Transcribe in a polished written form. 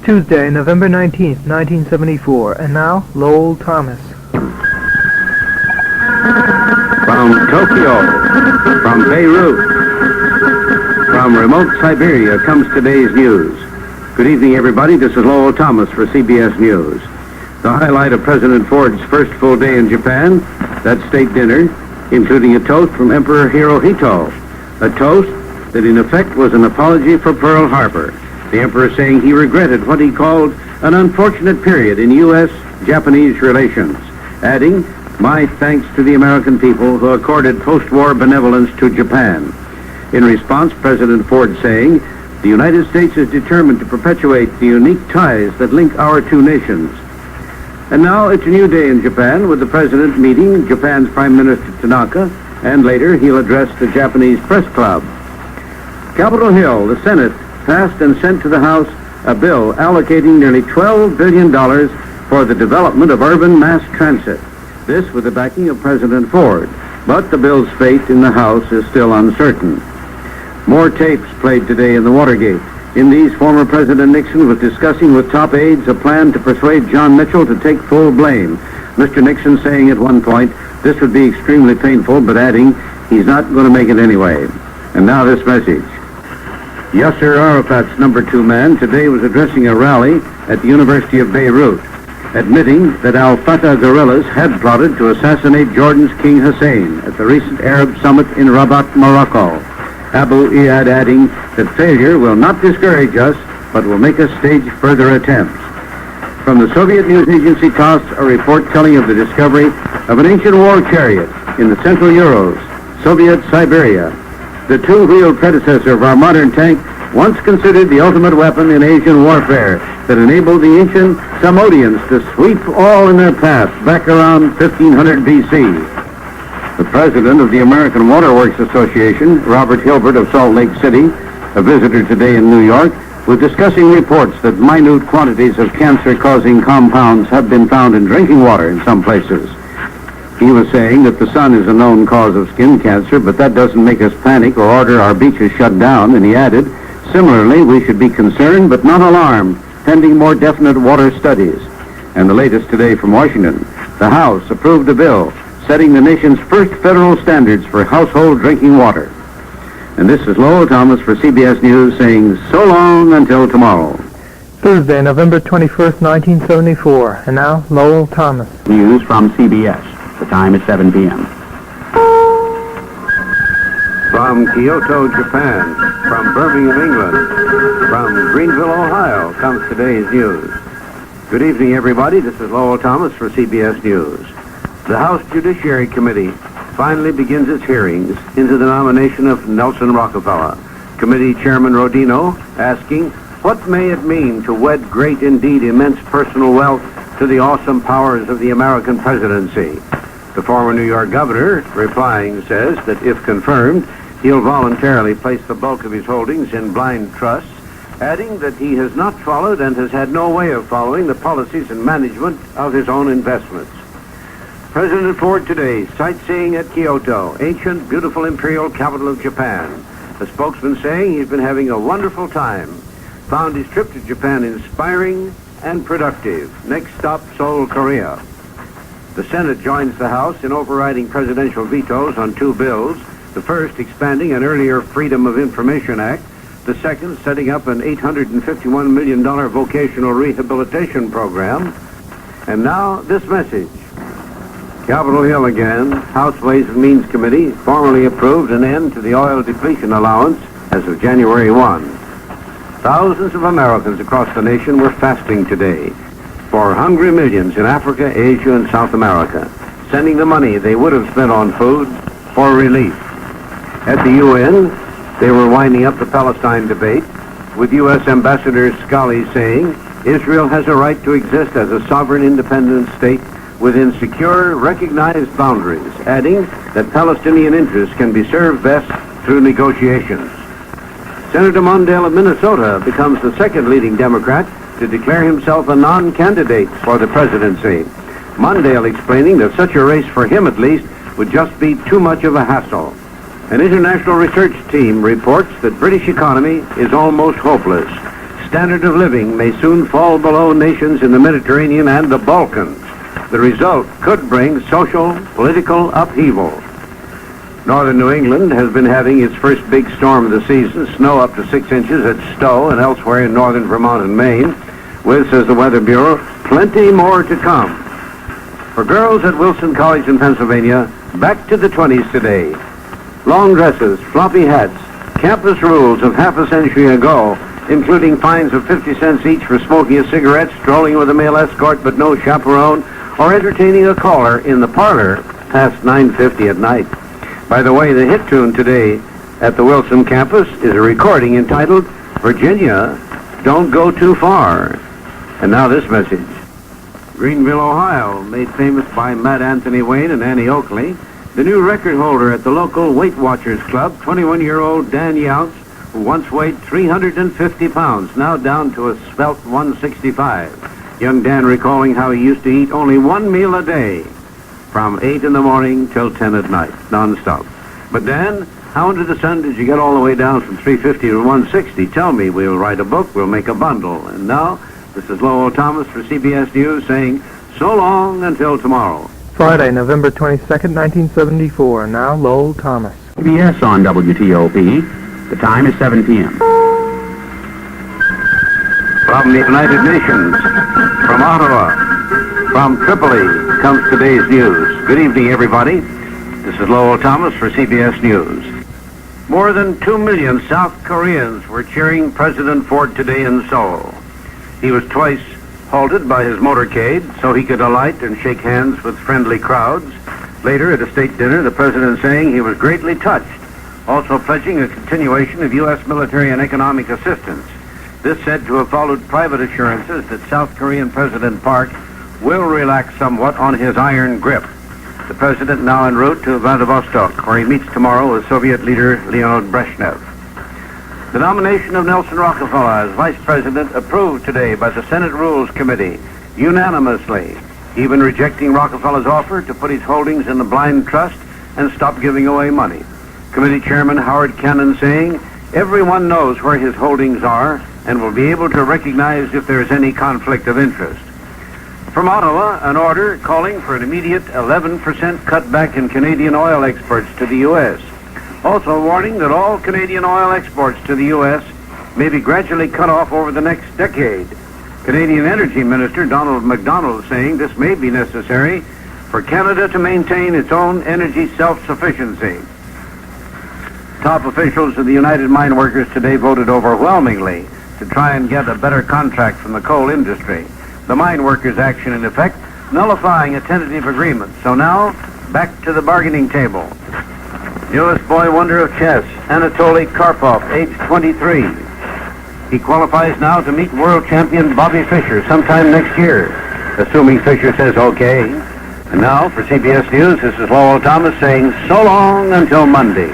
Tuesday, November 19th, 1974. And now, Lowell Thomas. From Tokyo, from Beirut, from remote Siberia comes today's news. Good evening, everybody. This is Lowell Thomas for CBS News. The highlight of President Ford's first full day in Japan, that state dinner, including a toast from Emperor Hirohito, a toast that in effect was an apology for Pearl Harbor. The emperor saying he regretted what he called an unfortunate period in U.S.-Japanese relations, adding, "My thanks to the American people who accorded post-war benevolence to Japan." In response, President Ford saying, "The United States is determined to perpetuate the unique ties that link our two nations." And now it's a new day in Japan, with the president meeting Japan's Prime Minister Tanaka, and later he'll address the Japanese Press Club. Capitol Hill, the Senate, passed and sent to the House a bill allocating nearly $12 billion for the development of urban mass transit. This with the backing of President Ford. But the bill's fate in the House is still uncertain. More tapes played today in the Watergate. In these, former President Nixon was discussing with top aides a plan to persuade John Mitchell to take full blame. Mr. Nixon saying at one point, this would be extremely painful, but adding, he's not going to make it anyway. And now this message. Yasser Arafat's number 2 man today was addressing a rally at the University of Beirut, admitting that al-Fatah guerrillas had plotted to assassinate Jordan's King Hussein at the recent Arab summit in Rabat, Morocco. Abu Iyad adding that failure will not discourage us, but will make us stage further attempts. From the Soviet news agency TASS, a report telling of the discovery of an ancient war chariot in the Central Urals, Soviet Siberia. The two-wheeled predecessor of our modern tank, once considered the ultimate weapon in Asian warfare that enabled the ancient Samodians to sweep all in their path back around 1500 B.C. The president of the American Water Works Association, Robert Hilbert of Salt Lake City, a visitor today in New York, was discussing reports that minute quantities of cancer-causing compounds have been found in drinking water in some places. He was saying that the sun is a known cause of skin cancer, but that doesn't make us panic or order our beaches shut down, and he added, similarly, we should be concerned but not alarmed, pending more definite water studies. And the latest today from Washington, the House approved a bill setting the nation's first federal standards for household drinking water. And this is Lowell Thomas for CBS News saying so long until tomorrow. Thursday, November 21st, 1974. And now, Lowell Thomas. News from CBS. The time is 7 p.m. From Kyoto, Japan, from Birmingham, England, from Greenville, Ohio, comes today's news. Good evening, everybody. This is Lowell Thomas for CBS News. The House Judiciary Committee finally begins its hearings into the nomination of Nelson Rockefeller. Committee Chairman Rodino asking, what may it mean to wed great, indeed immense personal wealth to the awesome powers of the American presidency? The former New York governor, replying, says that if confirmed, he'll voluntarily place the bulk of his holdings in blind trusts, adding that he has not followed and has had no way of following the policies and management of his own investments. President Ford today, sightseeing at Kyoto, ancient, beautiful imperial capital of Japan. A spokesman saying he's been having a wonderful time. Found his trip to Japan inspiring and productive. Next stop, Seoul, Korea. The Senate joins the House in overriding presidential vetoes on 2 bills. The first expanding an earlier Freedom of Information Act. The second setting up an $851 million vocational rehabilitation program. And now this message. Capitol Hill again. House Ways and Means Committee formally approved an end to the oil depletion allowance as of January 1. Thousands of Americans across the nation were fasting today for hungry millions in Africa, Asia, and South America, sending the money they would have spent on food for relief. At the UN, they were winding up the Palestine debate, with U.S. Ambassador Scali saying Israel has a right to exist as a sovereign, independent state within secure, recognized boundaries, adding that Palestinian interests can be served best through negotiations. Senator Mondale of Minnesota becomes the second leading Democrat to declare himself a non-candidate for the presidency. Mondale explaining that such a race, for him at least, would just be too much of a hassle. An international research team reports that British economy is almost hopeless. standard of living may soon fall below nations in the Mediterranean and the Balkans. The result could bring social, political upheaval. Northern New England has been having its first big storm of the season, snow up to 6 inches at Stowe and elsewhere in northern Vermont and Maine, with, says the Weather Bureau, plenty more to come. For girls at Wilson College in Pennsylvania, back to the 20s today. Long dresses, floppy hats, campus rules of half a century ago, including fines of 50 cents each for smoking a cigarette, strolling with a male escort but no chaperone, or entertaining a caller in the parlor past 9:50 at night. By the way, the hit tune today at the Wilson campus is a recording entitled, Virginia, Don't Go Too Far. And now this message. Greenville, Ohio, made famous by Matt Anthony Wayne and Annie Oakley, the new record holder at the local Weight Watchers Club, 21-year-old Dan Younts, who once weighed 350 pounds, now down to a svelte 165. Young Dan recalling how he used to eat only one meal a day, from 8 in the morning till 10 at night, non-stop. But Dan, how under the sun did you get all the way down from 350 to 160? Tell me. We'll write a book. We'll make a bundle. And now, this is Lowell Thomas for CBS News saying, so long until tomorrow. Friday, November 22nd, 1974. Now, Lowell Thomas. CBS on WTOP. The time is 7 p.m. From the United Nations, from Ottawa, from Tripoli, comes today's news. Good evening, everybody. This is Lowell Thomas for CBS News. More than 2 million South Koreans were cheering President Ford today in Seoul. He was twice halted by his motorcade so he could alight and shake hands with friendly crowds. Later, at a state dinner, the president saying he was greatly touched, also pledging a continuation of U.S. military and economic assistance. This said to have followed private assurances that South Korean President Park will relax somewhat on his iron grip. The president now en route to Vladivostok, where he meets tomorrow with Soviet leader Leonid Brezhnev. The nomination of Nelson Rockefeller as vice president approved today by the Senate Rules Committee unanimously, even rejecting Rockefeller's offer to put his holdings in the blind trust and stop giving away money. Committee Chairman Howard Cannon saying, everyone knows where his holdings are and will be able to recognize if there is any conflict of interest. From Ottawa, an order calling for an immediate 11% cutback in Canadian oil exports to the U.S. Also warning that all Canadian oil exports to the U.S. may be gradually cut off over the next decade. Canadian Energy Minister Donald MacDonald saying this may be necessary for Canada to maintain its own energy self-sufficiency. Top officials of the United Mine Workers today voted overwhelmingly to try and get a better contract from the coal industry. The mine workers' action, in effect, nullifying a tentative agreement. So now, back to the bargaining table. Newest boy wonder of chess, Anatoly Karpov, age 23. He qualifies now to meet world champion Bobby Fischer sometime next year, assuming Fischer says okay. And now, for CBS News, this is Lowell Thomas saying so long until Monday.